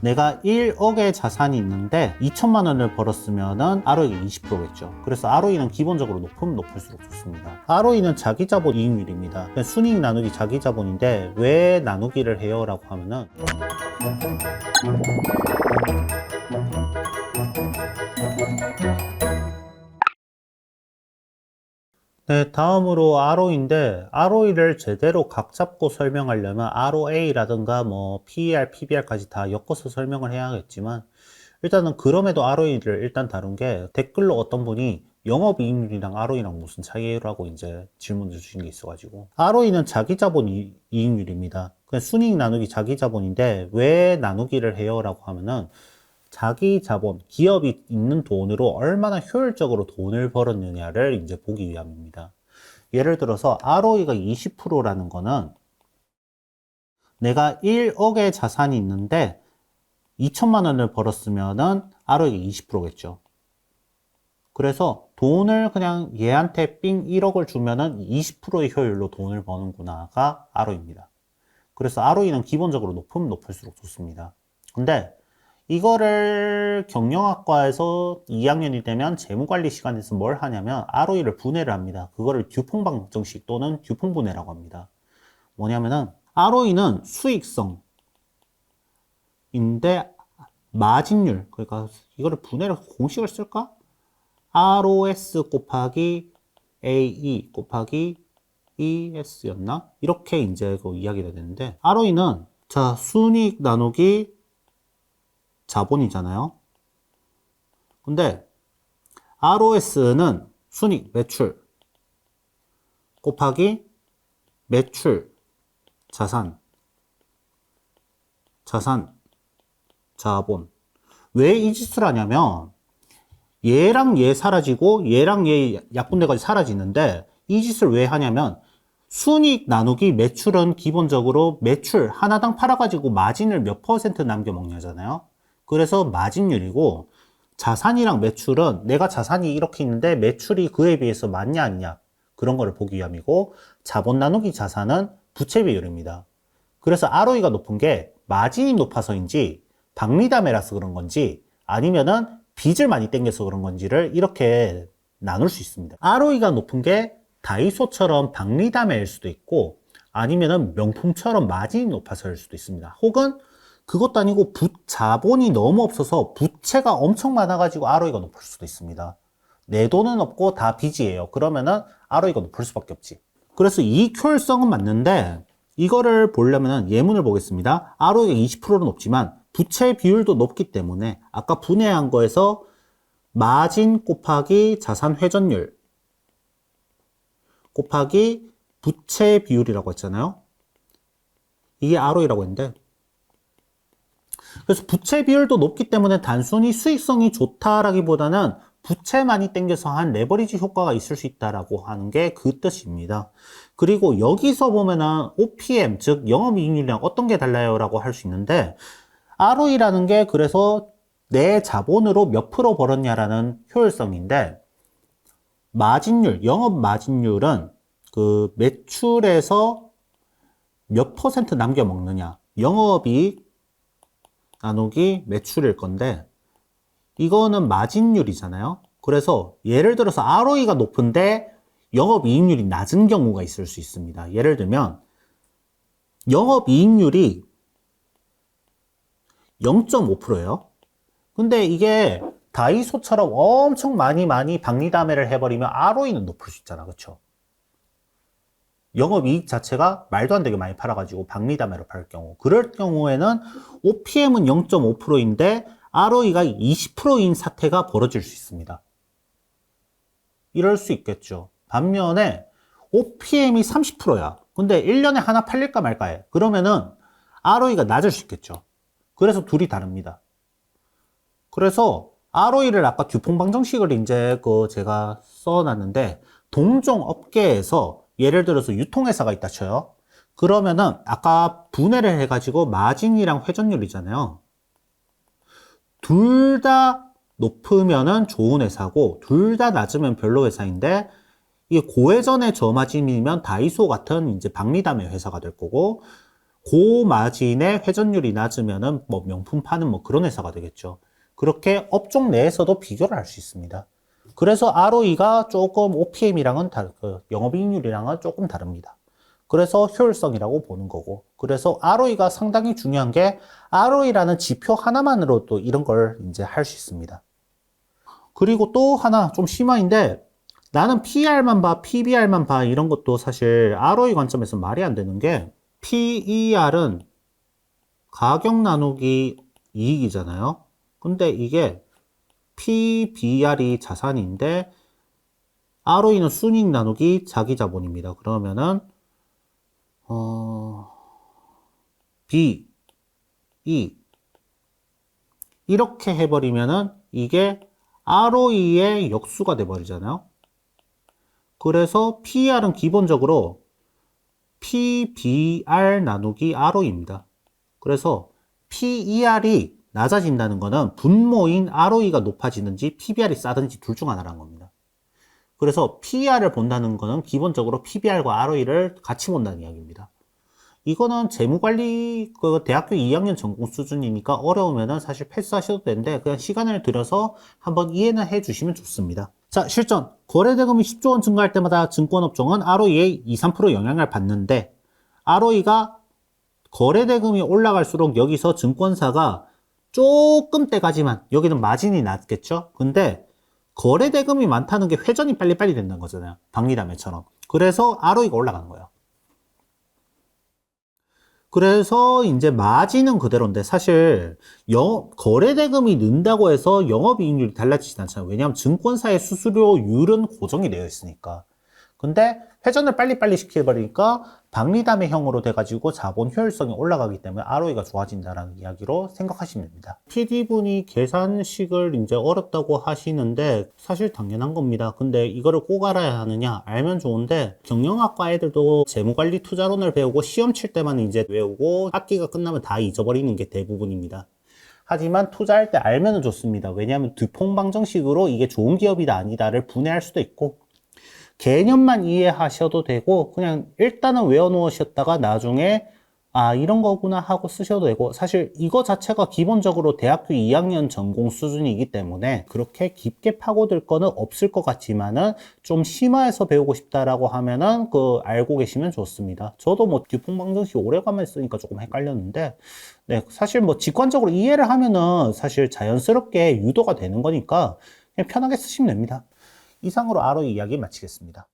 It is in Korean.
내가 1억의 자산이 있는데 2천만 원을 벌었으면은 ROE가 20%겠죠. 그래서 ROE는 기본적으로 높으면 높을수록 좋습니다. ROE는 자기자본 이익률입니다. 순이익 나누기 자기자본인데 왜 나누기를 해요? 라고 하면은 네, 다음으로 ROE인데 ROE를 제대로 각 잡고 설명하려면 ROA라든가 뭐 PER, PBR까지 다 엮어서 설명을 해야겠지만 일단은 그럼에도 ROE를 일단 다룬 게 댓글로 어떤 분이 영업이익률이랑 ROE랑 무슨 차이라고 이제 질문을 주신 게 있어가지고 ROE는 자기자본 이익률입니다. 그냥 순이익 나누기 자기자본인데 왜 나누기를 해요? 라고 하면은 자기 자본, 기업이 있는 돈으로 얼마나 효율적으로 돈을 벌었느냐를 이제 보기 위함입니다. 예를 들어서 ROE가 20%라는 거는 내가 1억의 자산이 있는데 2천만 원을 벌었으면은 ROE가 20%겠죠. 그래서 돈을 그냥 얘한테 삥 1억을 주면은 20%의 효율로 돈을 버는구나가 ROE입니다. 그래서 ROE는 기본적으로 높으면 높을수록 좋습니다. 근데 이거를 경영학과에서 2학년이 되면 재무관리 시간에서 뭘 하냐면 ROE를 분해를 합니다. 그거를 듀퐁 방정식 또는 듀퐁 분해라고 합니다. 뭐냐면은 ROE는 수익성인데 마진율, 그러니까 이거를 분해를 공식을 쓸까? ROS 곱하기 AE 곱하기 ES였나? 이렇게 이제 그 이야기가 되는데 ROE는 자 순이익 나누기 자본이잖아요. 근데 ROS는 순이익 매출 곱하기 매출 자산 자본. 왜 이 짓을 하냐면 얘랑 얘 사라지고 얘랑 얘 약분돼가지고 사라지는데 이 짓을 왜 하냐면 순이익 나누기 매출은 기본적으로 매출 하나당 팔아가지고 마진을 몇 퍼센트 남겨 먹냐잖아요. 그래서 마진율이고 자산이랑 매출은 내가 자산이 이렇게 있는데 매출이 그에 비해서 많냐 아니냐 그런 거를 보기 위함이고 자본 나누기 자산은 부채 비율입니다. 그래서 ROE가 높은 게 마진이 높아서인지 박리담회라서 그런 건지 아니면은 빚을 많이 땡겨서 그런 건지를 이렇게 나눌 수 있습니다. ROE가 높은 게 다이소처럼 박리담회일 수도 있고 아니면은 명품처럼 마진이 높아서일 수도 있습니다. 혹은 그것도 아니고 자본이 너무 없어서 부채가 엄청 많아가지고 ROE가 높을 수도 있습니다. 내 돈은 없고 다 빚이에요. 그러면은 ROE가 높을 수밖에 없지. 그래서 이익 효율성은 맞는데 이거를 보려면 예문을 보겠습니다. ROE가 20%는 높지만 부채 비율도 높기 때문에 아까 분해한 거에서 마진 곱하기 자산 회전율 곱하기 부채 비율이라고 했잖아요. 이게 ROE라고 했는데 그래서 부채 비율도 높기 때문에 단순히 수익성이 좋다라기보다는 부채 많이 땡겨서 한 레버리지 효과가 있을 수 있다라고 하는 게 그 뜻입니다. 그리고 여기서 보면은 OPM, 즉 영업이익률이랑 어떤 게 달라요? 라고 할 수 있는데 ROE라는 게 그래서 내 자본으로 몇 프로 벌었냐라는 효율성인데 마진율, 영업 마진율은 그 매출에서 몇 퍼센트 남겨 먹느냐 영업이익 나누기 매출일 건데 이거는 마진율이잖아요. 그래서 예를 들어서 ROE가 높은데 영업이익률이 낮은 경우가 있을 수 있습니다. 예를 들면 영업이익률이 0.5%예요. 근데 이게 다이소처럼 엄청 많이 박리담회를 해버리면 ROE는 높을 수 있잖아. 그쵸? 영업이익 자체가 말도 안 되게 많이 팔아가지고 박리담회로 팔 경우 그럴 경우에는 OPM은 0.5%인데 ROE가 20%인 사태가 벌어질 수 있습니다. 이럴 수 있겠죠. 반면에 OPM이 30%야. 근데 1년에 하나 팔릴까 말까 해. 그러면은 ROE가 낮을 수 있겠죠. 그래서 둘이 다릅니다. 그래서 ROE를 아까 듀퐁 방정식을 이제 제가 써놨는데 동종 업계에서 예를 들어서 유통회사가 있다 쳐요. 그러면은 아까 분해를 해가지고 마진이랑 회전율이잖아요. 둘 다 높으면은 좋은 회사고 둘 다 낮으면 별로 회사인데 이게 고회전의 저마진이면 다이소 같은 이제 박리담의 회사가 될 거고 고마진의 회전율이 낮으면은 뭐 명품 파는 뭐 그런 회사가 되겠죠. 그렇게 업종 내에서도 비교를 할 수 있습니다. 그래서 ROE가 조금 OPM이랑은 영업이익률이랑은 조금 다릅니다. 그래서 효율성이라고 보는 거고. 그래서 ROE가 상당히 중요한 게 ROE라는 지표 하나만으로도 이런 걸 이제 할 수 있습니다. 그리고 또 하나 좀 심화인데 나는 PER만 봐, PBR만 봐 이런 것도 사실 ROE 관점에서 말이 안 되는 게 PER은 가격 나누기 이익이잖아요. 근데 이게 PBR이 자산인데 ROE는 순이익 나누기 자기 자본입니다. 그러면은 B, E 이렇게 해버리면은 이게 ROE의 역수가 돼버리잖아요. 그래서 PER은 기본적으로 PBR 나누기 ROE입니다. 그래서 PER이 낮아진다는 것은 분모인 ROE가 높아지는지 PBR이 싸든지 둘 중 하나라는 겁니다. 그래서 PER을 본다는 것은 기본적으로 PBR과 ROE를 같이 본다는 이야기입니다. 이거는 재무관리 대학교 2학년 전공 수준이니까 어려우면은 사실 패스하셔도 되는데 그냥 시간을 들여서 한번 이해는 해주시면 좋습니다. 자, 실전. 거래대금이 10조 원 증가할 때마다 증권업종은 ROE에 2, 3% 영향을 받는데 ROE가 거래대금이 올라갈수록 여기서 증권사가 조금 떼가지만 여기는 마진이 낮겠죠? 근데 거래대금이 많다는 게 회전이 빨리빨리 된다는 거잖아요. 박리담회처럼. 그래서 ROE가 올라가는 거예요. 그래서 이제 마진은 그대로인데 사실 거래대금이 는다고 해서 영업이익률이 달라지진 않잖아요. 왜냐하면 증권사의 수수료율은 고정이 되어 있으니까. 근데 회전을 빨리빨리 시켜버리니까 박리담회형으로 돼가지고 자본 효율성이 올라가기 때문에 ROE가 좋아진다는 이야기로 생각하시면 됩니다. PD분이 계산식을 이제 어렵다고 하시는데 사실 당연한 겁니다. 근데 이거를 꼭 알아야 하느냐? 알면 좋은데 경영학과 애들도 재무관리 투자론을 배우고 시험 칠 때만 이제 외우고 학기가 끝나면 다 잊어버리는 게 대부분입니다. 하지만 투자할 때 알면 좋습니다. 왜냐하면 두퐁방정식으로 이게 좋은 기업이다 아니다를 분해할 수도 있고 개념만 이해하셔도 되고 그냥 일단은 외워놓으셨다가 나중에 아 이런 거구나 하고 쓰셔도 되고 사실 이거 자체가 기본적으로 대학교 2학년 전공 수준이기 때문에 그렇게 깊게 파고들 거는 없을 것 같지만은 좀 심화해서 배우고 싶다라고 하면은 알고 계시면 좋습니다. 저도 뭐 듀퐁방정식 오래간만에 쓰니까 조금 헷갈렸는데 네 사실 뭐 직관적으로 이해를 하면은 사실 자연스럽게 유도가 되는 거니까 그냥 편하게 쓰시면 됩니다. 이상으로 ROE 이야기 마치겠습니다.